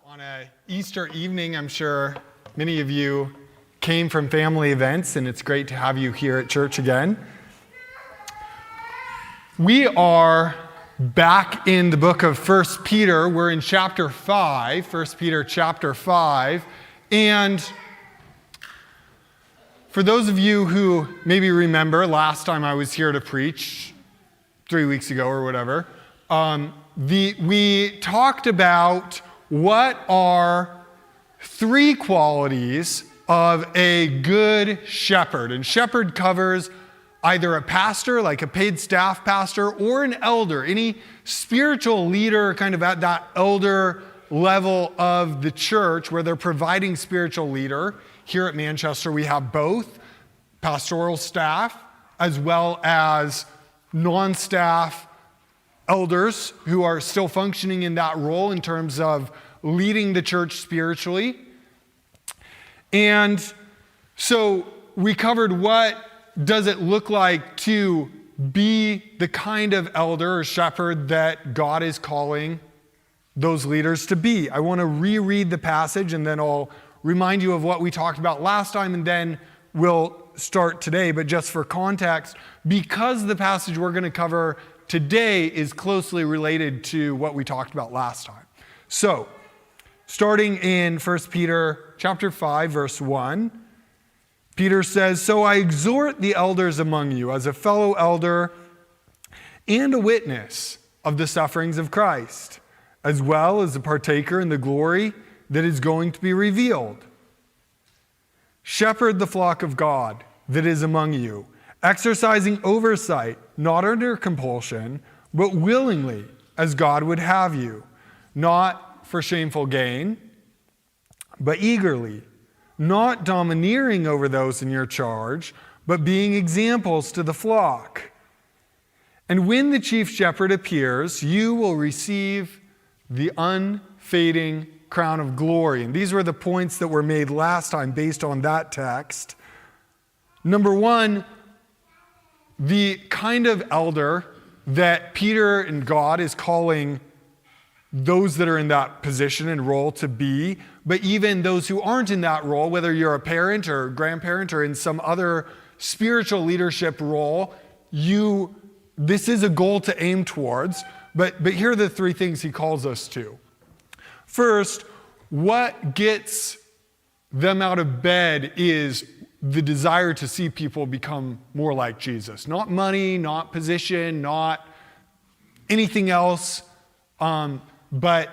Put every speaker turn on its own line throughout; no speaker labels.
On an Easter evening, I'm sure many of you came from family events, and it's great to have you here at church again. We are back in the book of 1 Peter. We're in chapter 5, 1 Peter chapter 5. And for those of you who maybe remember last time I was here to preach, 3 weeks ago or whatever, we talked about what are three qualities of a good shepherd. And shepherd covers either a pastor, like a paid staff pastor, or an elder, any spiritual leader kind of at that elder level of the church where they're providing spiritual leader. Here at Manchester, we have both pastoral staff as well as non-staff elders who are still functioning in that role in terms of leading the church spiritually. And so we covered what does it look like to be the kind of elder or shepherd that God is calling those leaders to be. I want to reread the passage and then I'll remind you of what we talked about last time and then we'll start today. But just for context, because the passage we're going to cover today is closely related to what we talked about last time. So, starting in 1 Peter chapter 5, verse 1, Peter says, "So I exhort the elders among you as a fellow elder and a witness of the sufferings of Christ, as well as a partaker in the glory that is going to be revealed. Shepherd the flock of God that is among you, exercising oversight, not under compulsion, but willingly, as God would have you, not for shameful gain, but eagerly, not domineering over those in your charge, but being examples to the flock. And when the chief shepherd appears, you will receive the unfading crown of glory." And these were the points that were made last time based on that text. Number one, the kind of elder that Peter and God is calling those that are in that position and role to be, but even those who aren't in that role, whether you're a parent or grandparent or in some other spiritual leadership role, this is a goal to aim towards. But here are the three things he calls us to. First, what gets them out of bed is the desire to see people become more like Jesus. Not money, not position, not anything else, but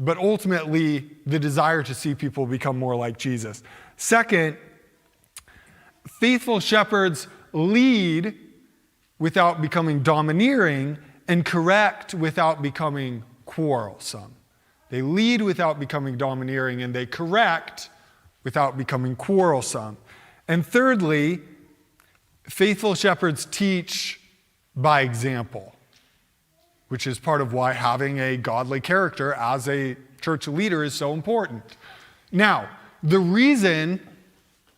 ultimately the desire to see people become more like Jesus. Second, faithful shepherds lead without becoming domineering and correct without becoming quarrelsome. They lead without becoming domineering and they correct without becoming quarrelsome. And thirdly, faithful shepherds teach by example, which is part of why having a godly character as a church leader is so important. Now, the reason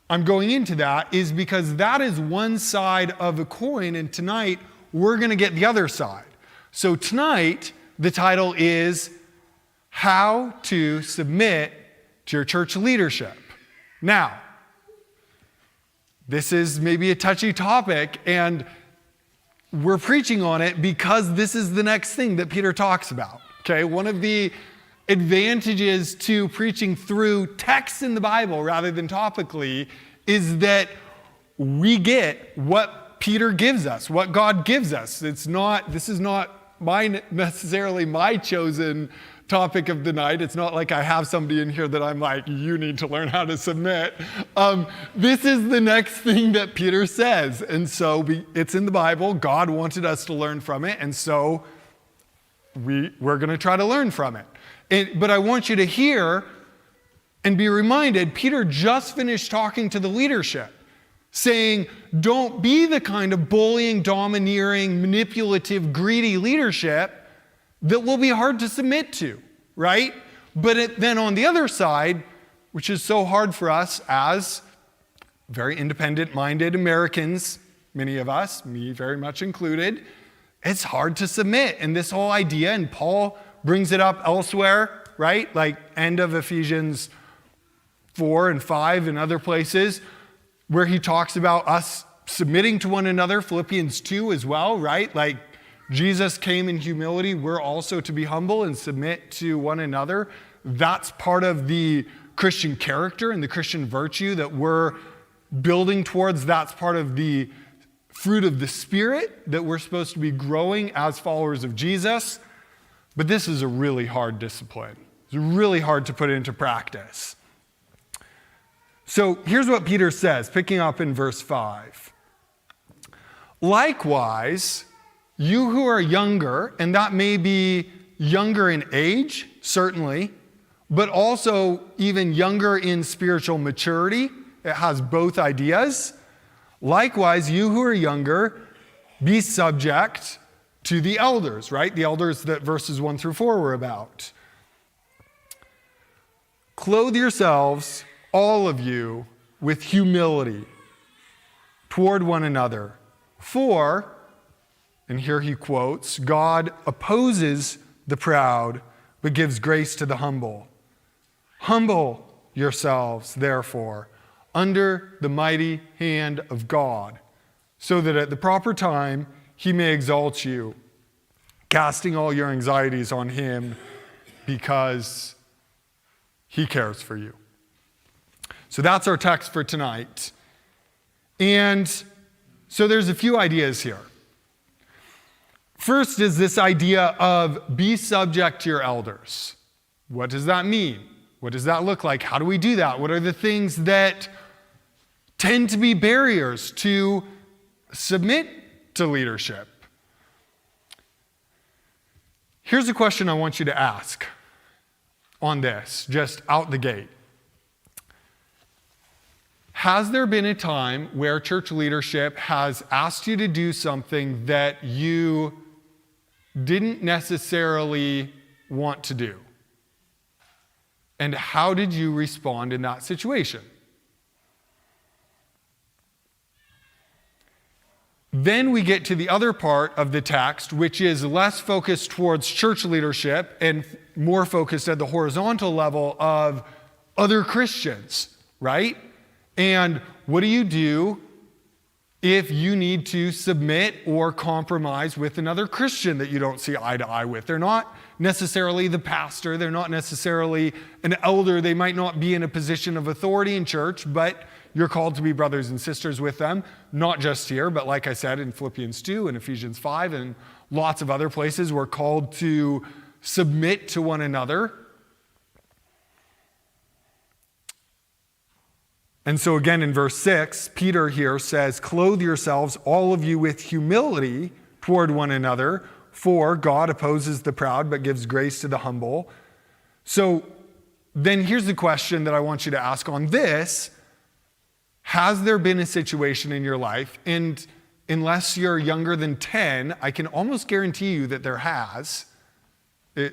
I'm going into that is because that is one side of a coin, and tonight we're going to get the other side. So tonight, the title is How to Submit to Your Church Leadership. Now, this is maybe a touchy topic, and we're preaching on it because this is the next thing that Peter talks about. Okay, one of the advantages to preaching through texts in the Bible rather than topically is that we get what Peter gives us, what God gives us. This is not necessarily my chosen topic of the night. It's not like I have somebody in here that I'm like, you need to learn how to submit. This is the next thing that Peter says. And so it's in the Bible. God wanted us to learn from it. And so we're going to try to learn from it. But I want you to hear and be reminded, Peter just finished talking to the leadership, saying, don't be the kind of bullying, domineering, manipulative, greedy leadership that will be hard to submit to, right? But then on the other side, which is so hard for us as very independent-minded Americans, many of us, me very much included, it's hard to submit. And this whole idea, and Paul brings it up elsewhere right? Like end of Ephesians 4 and 5 and other places where he talks about us submitting to one another. Philippians 2 as well, right? Like Jesus came in humility. We're also to be humble and submit to one another. That's part of the Christian character and the Christian virtue that we're building towards. That's part of the fruit of the Spirit that we're supposed to be growing as followers of Jesus. But this is a really hard discipline. It's really hard to put into practice. So here's what Peter says, picking up in verse 5. Likewise, you who are younger, and that may be younger in age, certainly, but also even younger in spiritual maturity. It has both ideas. Likewise, you who are younger, be subject to the elders, right? The elders that verses 1 through 4 were about. Clothe yourselves, all of you, with humility toward one another. For, and here he quotes, God opposes the proud, but gives grace to the humble. Humble yourselves, therefore, under the mighty hand of God, so that at the proper time he may exalt you, casting all your anxieties on him because he cares for you. So that's our text for tonight. And so there's a few ideas here. First is this idea of be subject to your elders. What does that mean? What does that look like? How do we do that? What are the things that tend to be barriers to submit to leadership? Here's a question I want you to ask on this, just out the gate. Has there been a time where church leadership has asked you to do something that you didn't necessarily want to do? And how did you respond in that situation? Then we get to the other part of the text, which is less focused towards church leadership and more focused at the horizontal level of other Christians, right? And what do you do if you need to submit or compromise with another Christian that you don't see eye to eye with? They're not necessarily the pastor. They're not necessarily an elder. They might not be in a position of authority in church, but you're called to be brothers and sisters with them, not just here, but like I said, in Philippians 2 and Ephesians 5 and lots of other places, we're called to submit to one another. And so again in verse 6, Peter here says, clothe yourselves, all of you, with humility toward one another, for God opposes the proud but gives grace to the humble. So then here's the question that I want you to ask on this. Has there been a situation in your life, and unless you're younger than 10, I can almost guarantee you that there has,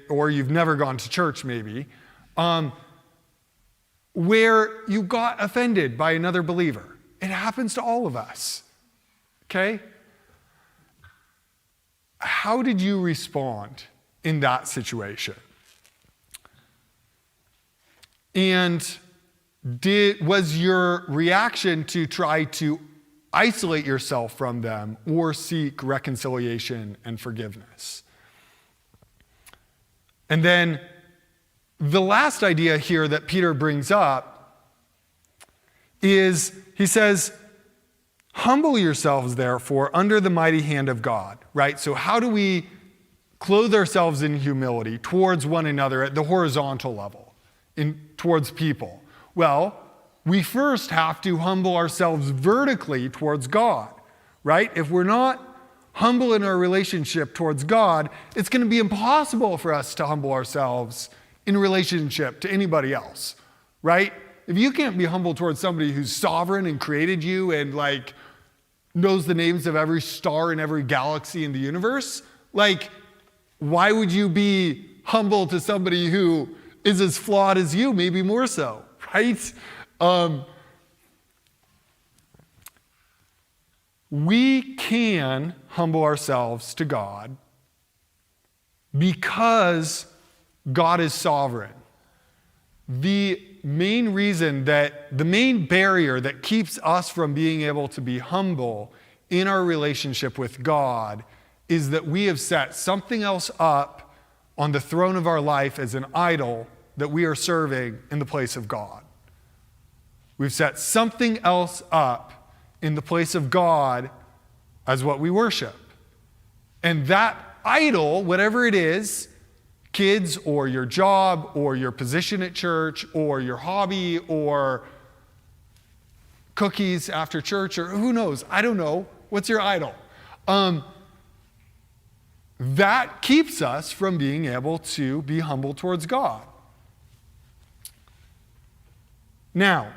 or you've never gone to church maybe, where you got offended by another believer. It happens to all of us, okay? How did you respond in that situation? And was your reaction to try to isolate yourself from them or seek reconciliation and forgiveness? And then the last idea here that Peter brings up is, he says, humble yourselves, therefore, under the mighty hand of God, right? So how do we clothe ourselves in humility towards one another at the horizontal level, towards people? Well, we first have to humble ourselves vertically towards God, right? If we're not humble in our relationship towards God, it's going to be impossible for us to humble ourselves in relationship to anybody else, right? If you can't be humble towards somebody who's sovereign and created you and like knows the names of every star in every galaxy in the universe, like, why would you be humble to somebody who is as flawed as you, maybe more so, right? We can humble ourselves to God because God is sovereign. The main barrier that keeps us from being able to be humble in our relationship with God is that we have set something else up on the throne of our life as an idol that we are serving in the place of God. We've set something else up in the place of God as what we worship. And that idol, whatever it is, kids or your job or your position at church or your hobby or cookies after church or who knows, I don't know. What's your idol? That keeps us from being able to be humble towards God. Now,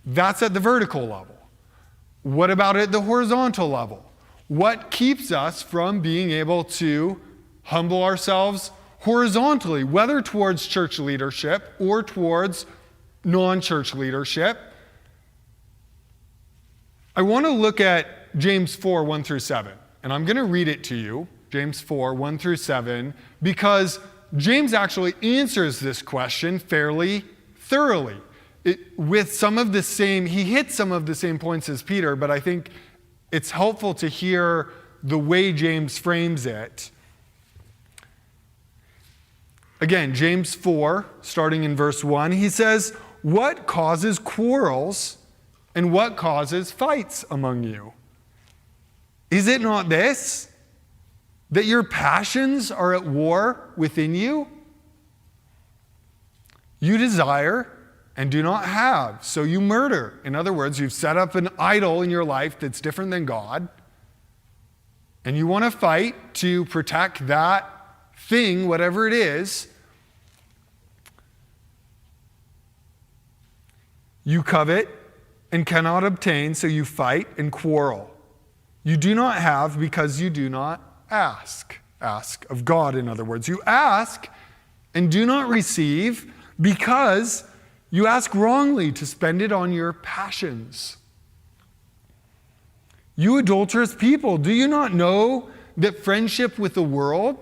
that's at the vertical level. What about at the horizontal level? What keeps us from being able to humble ourselves horizontally, whether towards church leadership or towards non-church leadership? I want to look at James 4, 1 through 7. And I'm going to read it to you, James 4, 1 through 7, because James actually answers this question fairly thoroughly. He hits some of the same points as Peter, but I think it's helpful to hear the way James frames it. Again, James 4, starting in verse 1, he says, "What causes quarrels and what causes fights among you? Is it not this, that your passions are at war within you? You desire and do not have, so you murder." In other words, you've set up an idol in your life that's different than God, and you want to fight to protect that thing, whatever it is. You covet and cannot obtain, so you fight and quarrel. You do not have because you do not ask. Ask of God, in other words. You ask and do not receive because you ask wrongly to spend it on your passions. You adulterous people, do you not know that friendship with the world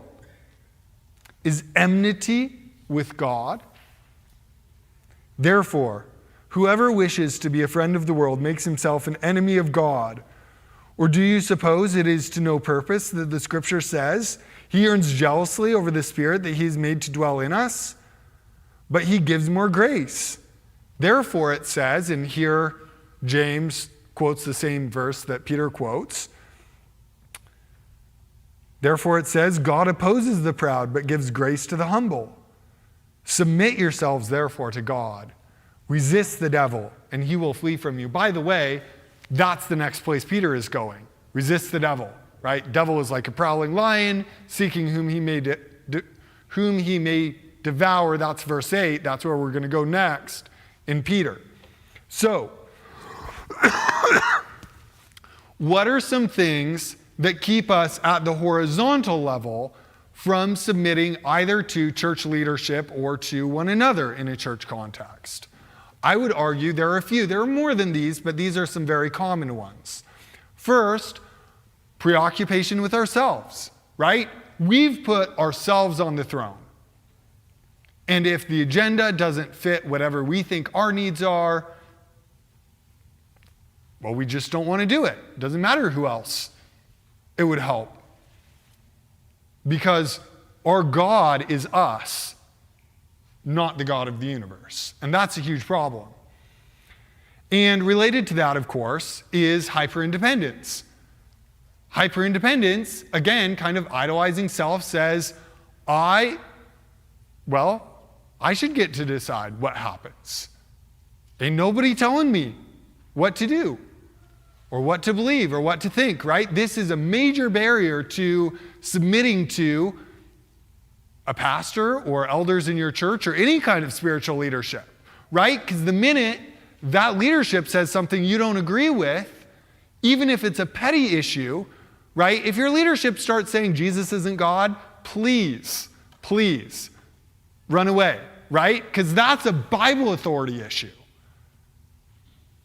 is enmity with God? Therefore, whoever wishes to be a friend of the world makes himself an enemy of God. Or do you suppose it is to no purpose that the scripture says, he yearns jealously over the Spirit that he's made to dwell in us? But he gives more grace. Therefore it says, and here James quotes the same verse that Peter quotes. Therefore it says, God opposes the proud, but gives grace to the humble. Submit yourselves therefore to God. Resist the devil, and he will flee from you. By the way, that's the next place Peter is going. Resist the devil, right? Devil is like a prowling lion, seeking whom he may devour. That's verse 8. That's where we're going to go next in Peter. So, what are some things that keep us at the horizontal level from submitting either to church leadership or to one another in a church context? I would argue there are a few. There are more than these, but these are some very common ones. First, preoccupation with ourselves, right? We've put ourselves on the throne. And if the agenda doesn't fit whatever we think our needs are, well, we just don't want to do it. It doesn't matter who else it would help. Because our God is us, not the God of the universe. And that's a huge problem. And related to that, of course, is hyperindependence. Hyperindependence, again, kind of idolizing self, says, I should get to decide what happens. Ain't nobody telling me what to do or what to believe or what to think, right? This is a major barrier to submitting to a pastor or elders in your church or any kind of spiritual leadership, right? Because the minute that leadership says something you don't agree with, even if it's a petty issue, right? If your leadership starts saying Jesus isn't God, please run away, right? Because that's a Bible authority issue.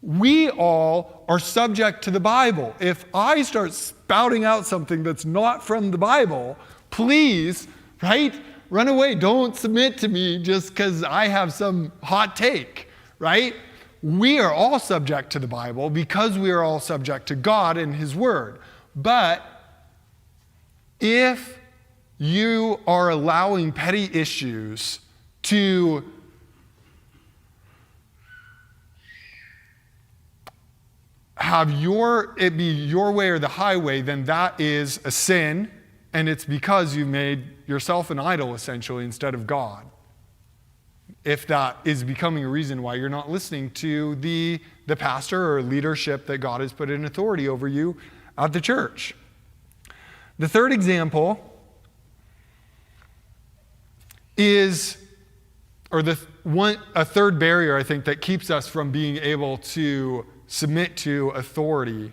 We all are subject to the Bible. If I start spouting out something that's not from the Bible, please, right? run away. Don't submit to me just because I have some hot take, right? We are all subject to the Bible because we are all subject to God and His Word. But if you are allowing petty issues to have it be your way or the highway, then that is a sin, and it's because you made yourself an idol, essentially, instead of God. If that is becoming a reason why you're not listening to the pastor or leadership that God has put in authority over you at the church. The third example is, a third barrier, I think, that keeps us from being able to submit to authority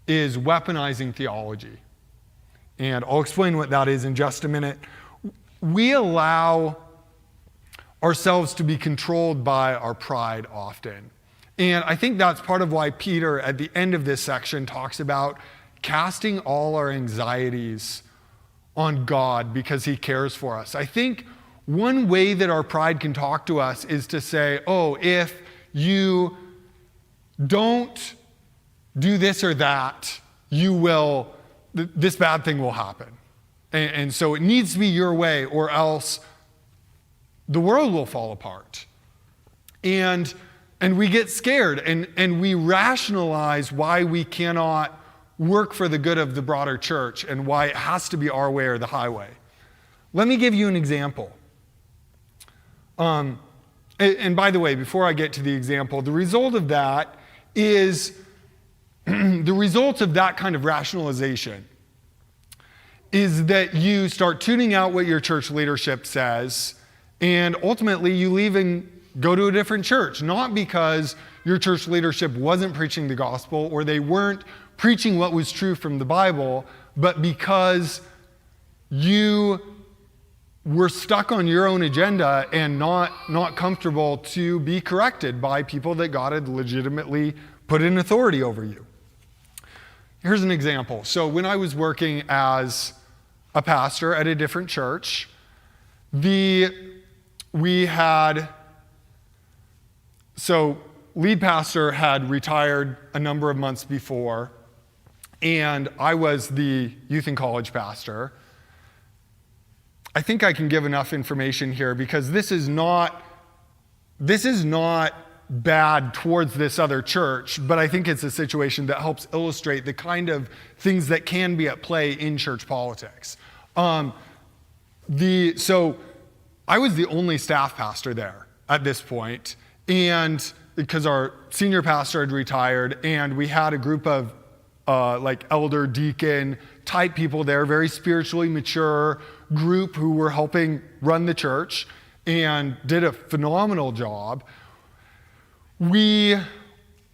is weaponizing theology. And I'll explain what that is in just a minute. We allow ourselves to be controlled by our pride often. And I think that's part of why Peter, at the end of this section, talks about casting all our anxieties on God because He cares for us. I think one way that our pride can talk to us is to say, oh, if you don't do this or that, this bad thing will happen. And so it needs to be your way, or else the world will fall apart. And we get scared, and we rationalize why we cannot work for the good of the broader church and why it has to be our way or the highway. Let me give you an example. And by the way, before I get to the example, the result of that is the result of that kind of rationalization is that you start tuning out what your church leadership says, and ultimately you leave and go to a different church, not because your church leadership wasn't preaching the gospel or they weren't preaching what was true from the Bible, but because you were stuck on your own agenda and not comfortable to be corrected by people that God had legitimately put in authority over you. Here's an example. So when I was working as a pastor at a different church, lead pastor had retired a number of months before, and I was the youth and college pastor. I think I can give enough information here because this is not bad towards this other church, but I think it's a situation that helps illustrate the kind of things that can be at play in church politics. So I was the only staff pastor there at this point, and because our senior pastor had retired, and we had a group of elder deacon type people there, very spiritually mature group who were helping run the church and did a phenomenal job. We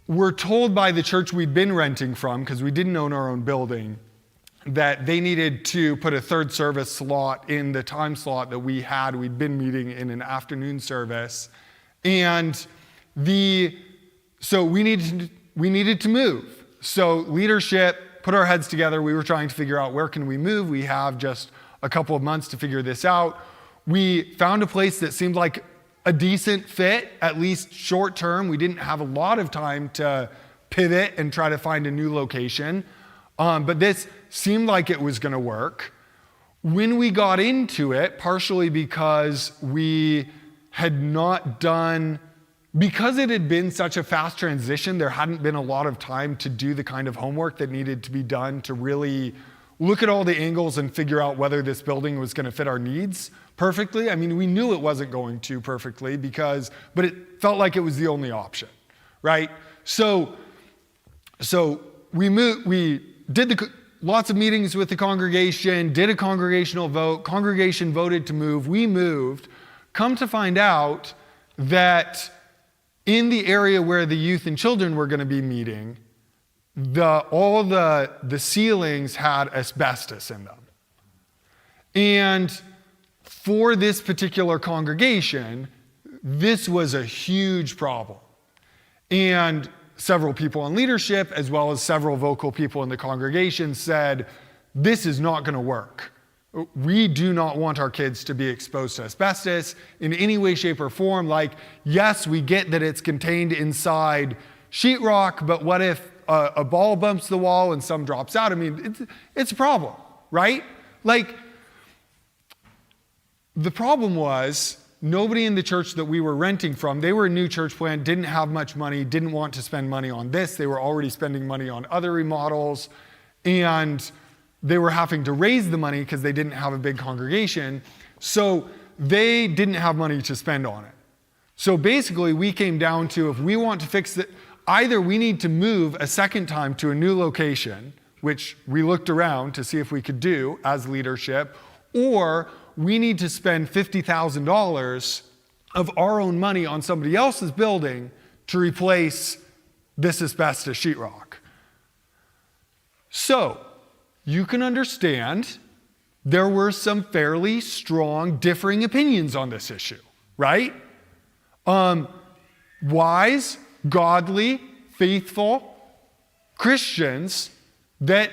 were told by the church we'd been renting from, because we didn't own our own building, that they needed to put a third service slot in the time slot that we had. We'd been meeting in an afternoon service. And so we needed to move. So leadership put our heads together. We were trying to figure out, where can we move? We have just a couple of months to figure this out. We found a place that seemed like a decent fit, at least short term. We didn't have a lot of time to pivot and try to find a new location. But this seemed like it was going to work. When we got into it, partially because we had not done, because it had been such a fast transition, there hadn't been a lot of time to do the kind of homework that needed to be done to really look at all the angles and figure out whether this building was going to fit our needs perfectly. I mean, we knew it wasn't going to perfectly but it felt like it was the only option, right? So we moved, we did lots of meetings with the congregation, did a congregational vote, congregation voted to move, we moved. Come to find out that in the area where the youth and children were going to be meeting, all the ceilings had asbestos in them. And for this particular congregation, this was a huge problem. And several people in leadership, as well as several vocal people in the congregation, said, this is not going to work. We do not want our kids to be exposed to asbestos in any way, shape, or form. Like, yes, we get that it's contained inside sheetrock, but what if a ball bumps the wall and some drops out? I mean, it's a problem, right? Like, the problem was nobody in the church that we were renting from, they were a new church plant, didn't have much money, didn't want to spend money on this. They were already spending money on other remodels, and they were having to raise the money because they didn't have a big congregation. So they didn't have money to spend on it. So basically, we came down to, if we want to fix it, either we need to move a second time to a new location, which we looked around to see if we could do as leadership, or we need to spend $50,000 of our own money on somebody else's building to replace this asbestos sheetrock. So you can understand there were some fairly strong differing opinions on this issue, right? Wise, godly, faithful Christians that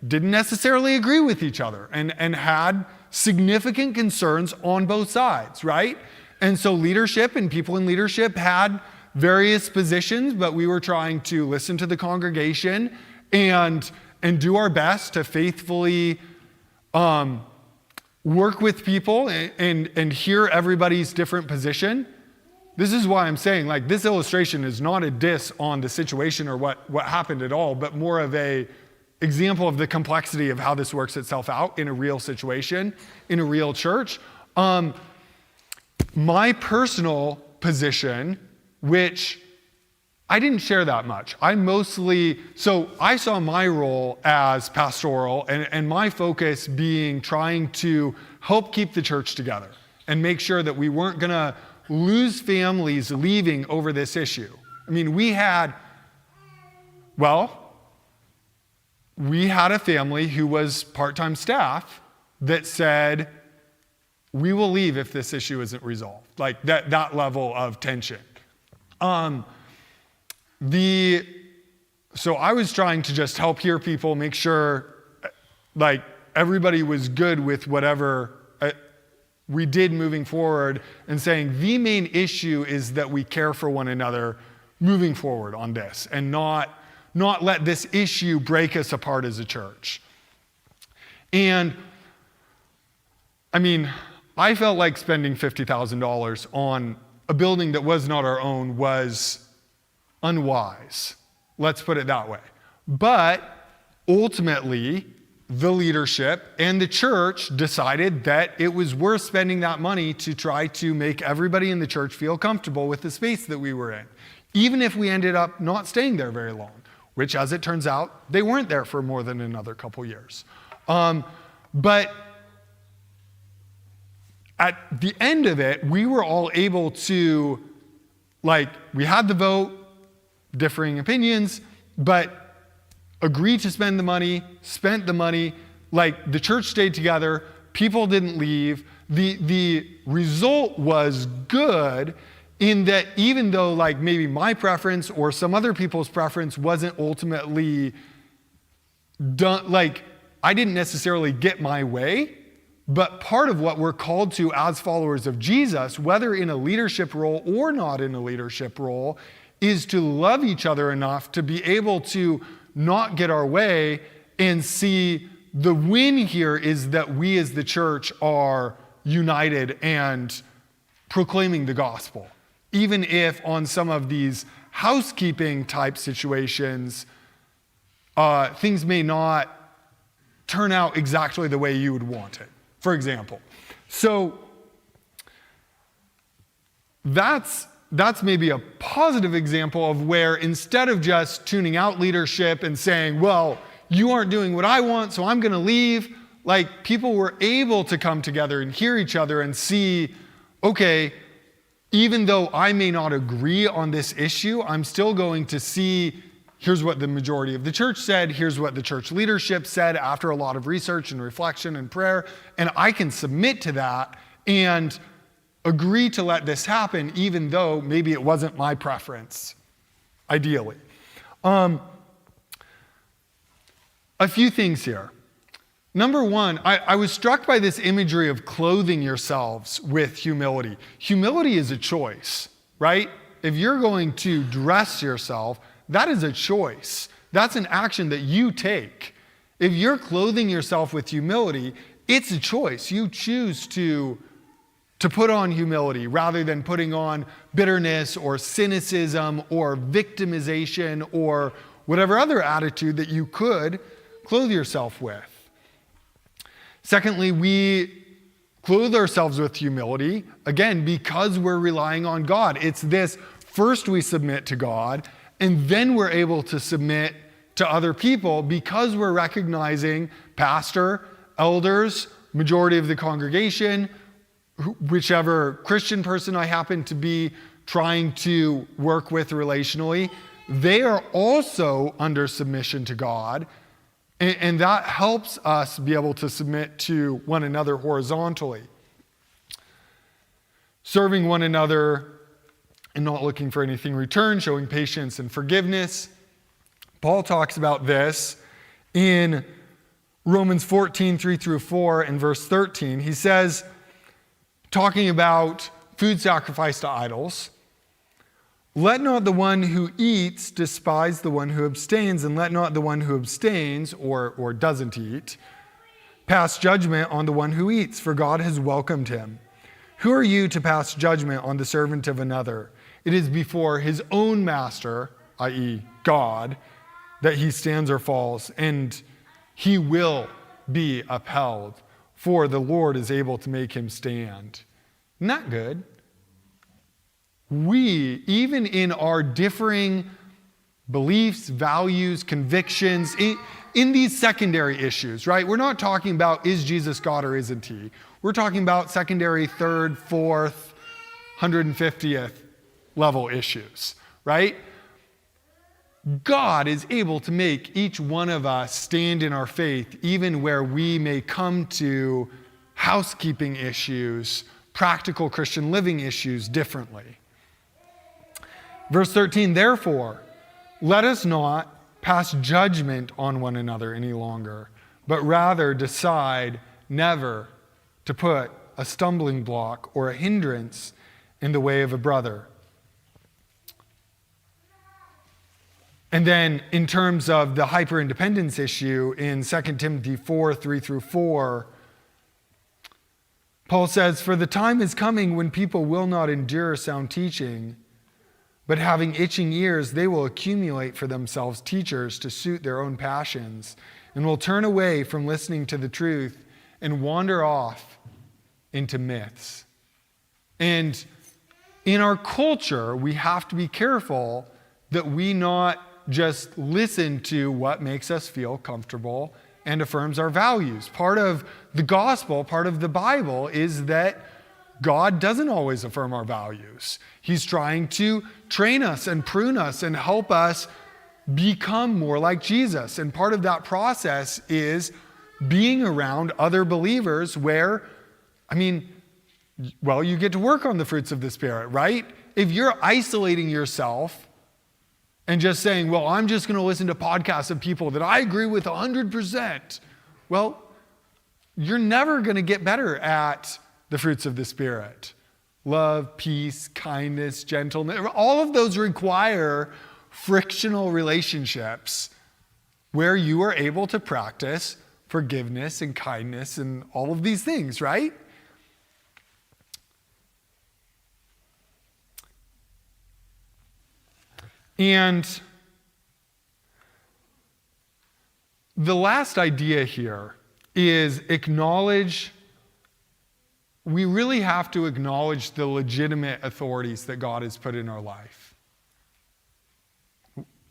didn't necessarily agree with each other and had significant concerns on both sides, right? And so leadership and people in leadership had various positions, but we were trying to listen to the congregation and do our best to faithfully work with people and hear everybody's different position. This is why I'm saying, like, this illustration is not a diss on the situation or what happened at all, but more of a example of the complexity of how this works itself out in a real situation, in a real church. My personal position, which I didn't share that much. So I saw my role as pastoral and my focus being trying to help keep the church together and make sure that we weren't gonna lose families leaving over this issue. I mean, we had a family who was part-time staff that said, we will leave if this issue isn't resolved. Like that level of tension. So I was trying to just help hear people, make sure like everybody was good with whatever we did moving forward, and saying the main issue is that we care for one another moving forward on this and not let this issue break us apart as a church. And I mean, I felt like spending $50,000 on a building that was not our own was unwise. Let's put it that way. But ultimately, the leadership and the church decided that it was worth spending that money to try to make everybody in the church feel comfortable with the space that we were in, even if we ended up not staying there very long, which, as it turns out, they weren't there for more than another couple years. But at the end of it, we were all able to, we had the vote, differing opinions, but agreed to spend the money, spent the money, the church stayed together, people didn't leave. The result was good in that even though maybe my preference or some other people's preference wasn't ultimately done, I didn't necessarily get my way, but part of what we're called to as followers of Jesus, whether in a leadership role or not in a leadership role, is to love each other enough to be able to not get our way and see the win here is that we as the church are united and proclaiming the gospel. Even if on some of these housekeeping type situations, things may not turn out exactly the way you would want it, for example. So that's maybe a positive example of where instead of just tuning out leadership and saying, well, you aren't doing what I want, so I'm going to leave, people were able to come together and hear each other and see, okay, even though I may not agree on this issue, I'm still going to see, here's what the majority of the church said, here's what the church leadership said after a lot of research and reflection and prayer, and I can submit to that and agree to let this happen, even though maybe it wasn't my preference, ideally. A few things here. Number one, I was struck by this imagery of clothing yourselves with humility. Humility is a choice, right? If you're going to dress yourself, that is a choice. That's an action that you take. If you're clothing yourself with humility, it's a choice. You choose to put on humility rather than putting on bitterness or cynicism or victimization or whatever other attitude that you could clothe yourself with. Secondly, we clothe ourselves with humility, again, because we're relying on God. It's this, first we submit to God, and then we're able to submit to other people because we're recognizing pastor, elders, majority of the congregation, whichever Christian person I happen to be trying to work with relationally, they are also under submission to God. And that helps us be able to submit to one another horizontally. Serving one another and not looking for anything in return, showing patience and forgiveness. Paul talks about this in Romans 14, 3-4 and verse 13. He says, talking about food sacrificed to idols, let not the one who eats despise the one who abstains, and let not the one who abstains or doesn't eat pass judgment on the one who eats, for God has welcomed him. Who are you to pass judgment on the servant of another? It is before his own master, i.e. God, that he stands or falls, and he will be upheld, for the Lord is able to make him stand. Isn't that good? We, even in our differing beliefs, values, convictions, in these secondary issues, right? We're not talking about is Jesus God or isn't he? We're talking about secondary, third, fourth, 150th level issues, right? God is able to make each one of us stand in our faith, even where we may come to housekeeping issues, practical Christian living issues differently. Verse 13, therefore, let us not pass judgment on one another any longer, but rather decide never to put a stumbling block or a hindrance in the way of a brother. And then in terms of the hyper-independence issue in 2 Timothy 4, 3-4, Paul says, for the time is coming when people will not endure sound teaching, but having itching ears, they will accumulate for themselves teachers to suit their own passions, and will turn away from listening to the truth and wander off into myths. And in our culture, we have to be careful that we not just listen to what makes us feel comfortable and affirms our values. Part of the gospel, part of the Bible is that God doesn't always affirm our values. He's trying to train us and prune us and help us become more like Jesus. And part of that process is being around other believers where, you get to work on the fruits of the Spirit, right? If you're isolating yourself and just saying, well, I'm just going to listen to podcasts of people that I agree with 100%, well, you're never going to get better at the fruits of the Spirit. Love, peace, kindness, gentleness. All of those require frictional relationships where you are able to practice forgiveness and kindness and all of these things, right? And the last idea here is we really have to acknowledge the legitimate authorities that God has put in our life.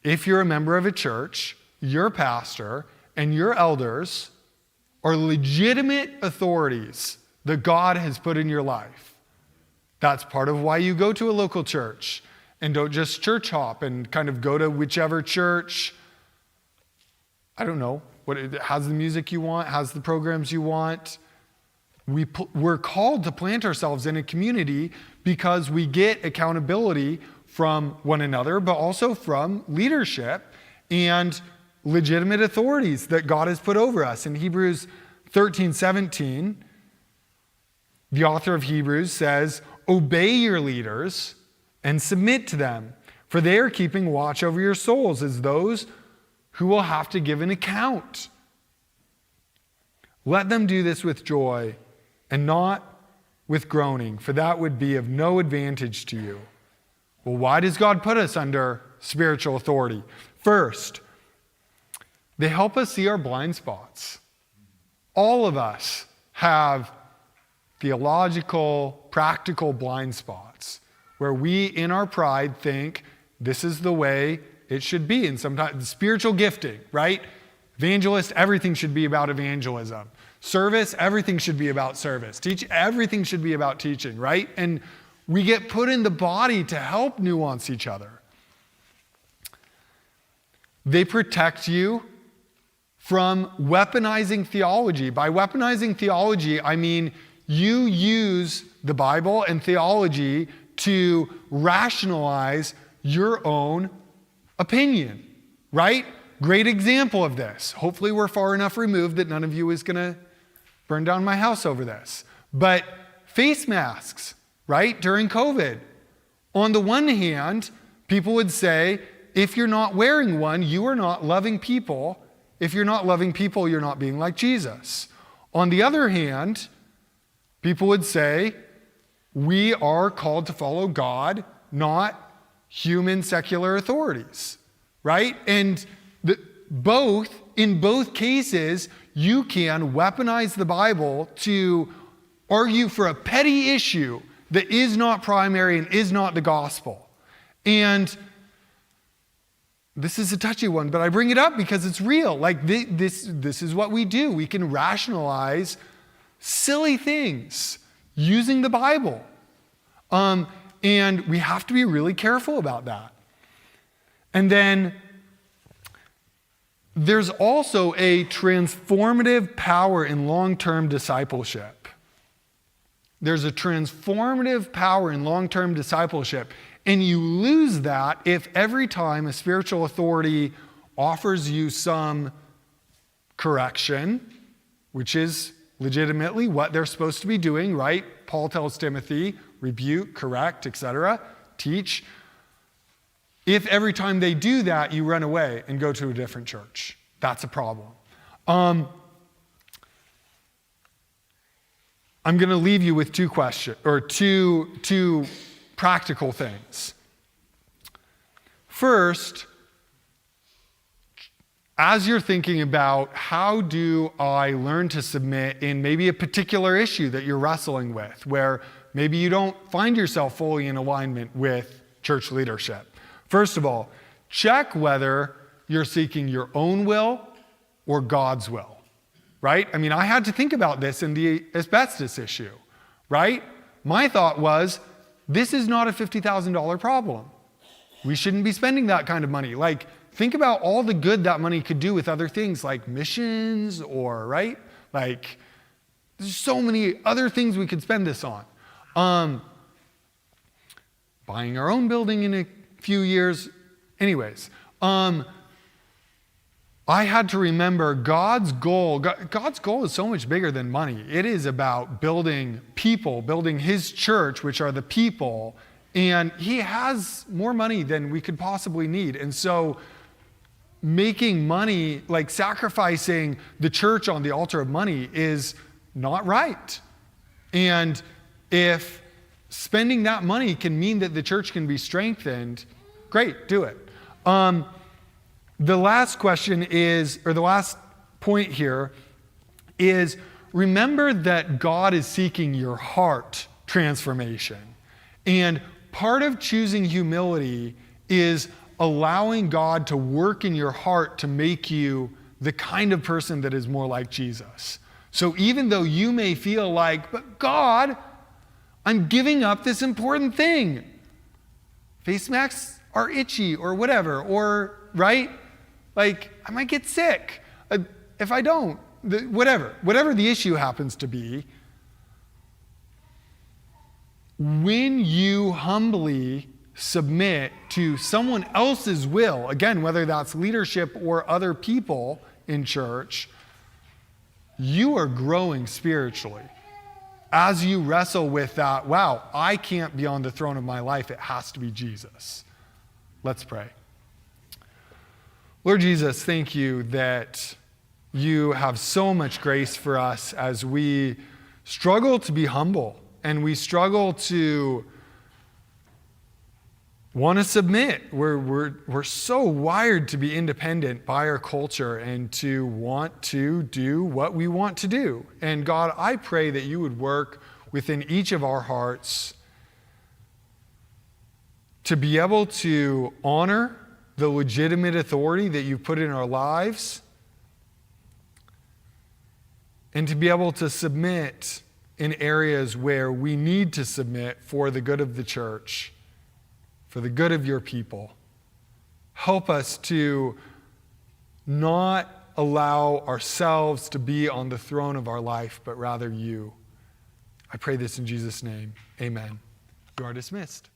If you're a member of a church, your pastor and your elders are legitimate authorities that God has put in your life. That's part of why you go to a local church and don't just church hop and kind of go to whichever church, has the music you want, has the programs you want. We're called to plant ourselves in a community because we get accountability from one another, but also from leadership and legitimate authorities that God has put over us. In Hebrews 13:17, the author of Hebrews says, "Obey your leaders and submit to them, for they are keeping watch over your souls as those who will have to give an account. Let them do this with joy and not with groaning, for that would be of no advantage to you." Well, why does God put us under spiritual authority? First, they help us see our blind spots. All of us have theological, practical blind spots where we, in our pride, think this is the way it should be. And sometimes spiritual gifting, right? Evangelist, everything should be about evangelism. Service, everything should be about service. Teach, everything should be about teaching, right? And we get put in the body to help nuance each other. They protect you from weaponizing theology. By weaponizing theology, I mean you use the Bible and theology to rationalize your own opinion, right? Great example of this. Hopefully we're far enough removed that none of you is going to burn down my house over this. But face masks, right, during COVID. On the one hand, people would say, if you're not wearing one, you are not loving people. If you're not loving people, you're not being like Jesus. On the other hand, people would say, we are called to follow God, not human secular authorities, right? And in both cases, you can weaponize the Bible to argue for a petty issue that is not primary and is not the gospel. And this is a touchy one, but I bring it up because it's real. Like this is what we do. We can rationalize silly things using the Bible. And we have to be really careful about that. And then there's also a transformative power in long-term discipleship. There's a transformative power in long-term discipleship. And you lose that if every time a spiritual authority offers you some correction, which is legitimately what they're supposed to be doing, right? Paul tells Timothy, rebuke, correct, etc., teach. If every time they do that, you run away and go to a different church, that's a problem. I'm going to leave you with two practical things. First, as you're thinking about how do I learn to submit in maybe a particular issue that you're wrestling with, where maybe you don't find yourself fully in alignment with church leadership. First of all, check whether you're seeking your own will or God's will, right? I mean, I had to think about this in the asbestos issue, right? My thought was, this is not a $50,000 problem. We shouldn't be spending that kind of money. Like, think about all the good that money could do with other things like missions or, right? Like, there's so many other things we could spend this on. Buying our own building in a few years. Anyways, I had to remember God's goal. God's goal is so much bigger than money. It is about building people, building his church, which are the people. And he has more money than we could possibly need. And so making money, like sacrificing the church on the altar of money is not right. And if spending that money can mean that the church can be strengthened, great, do it. The last question is, or the last point here is, remember that God is seeking your heart transformation. And part of choosing humility is allowing God to work in your heart to make you the kind of person that is more like Jesus. So even though you may feel like, but God, I'm giving up this important thing. Face masks are itchy or whatever, or, right? Like, I might get sick if I don't. Whatever the issue happens to be, when you humbly submit to someone else's will, again, whether that's leadership or other people in church, you are growing spiritually. As you wrestle with that, wow, I can't be on the throne of my life. It has to be Jesus. Let's pray. Lord Jesus, thank you that you have so much grace for us as we struggle to be humble and we struggle to want to submit. We're so wired to be independent by our culture and to want to do what we want to do. And God, I pray that you would work within each of our hearts to be able to honor the legitimate authority that you put in our lives and to be able to submit in areas where we need to submit for the good of the church, for the good of your people. Help us to not allow ourselves to be on the throne of our life, but rather you. I pray this in Jesus' name. Amen. You are dismissed.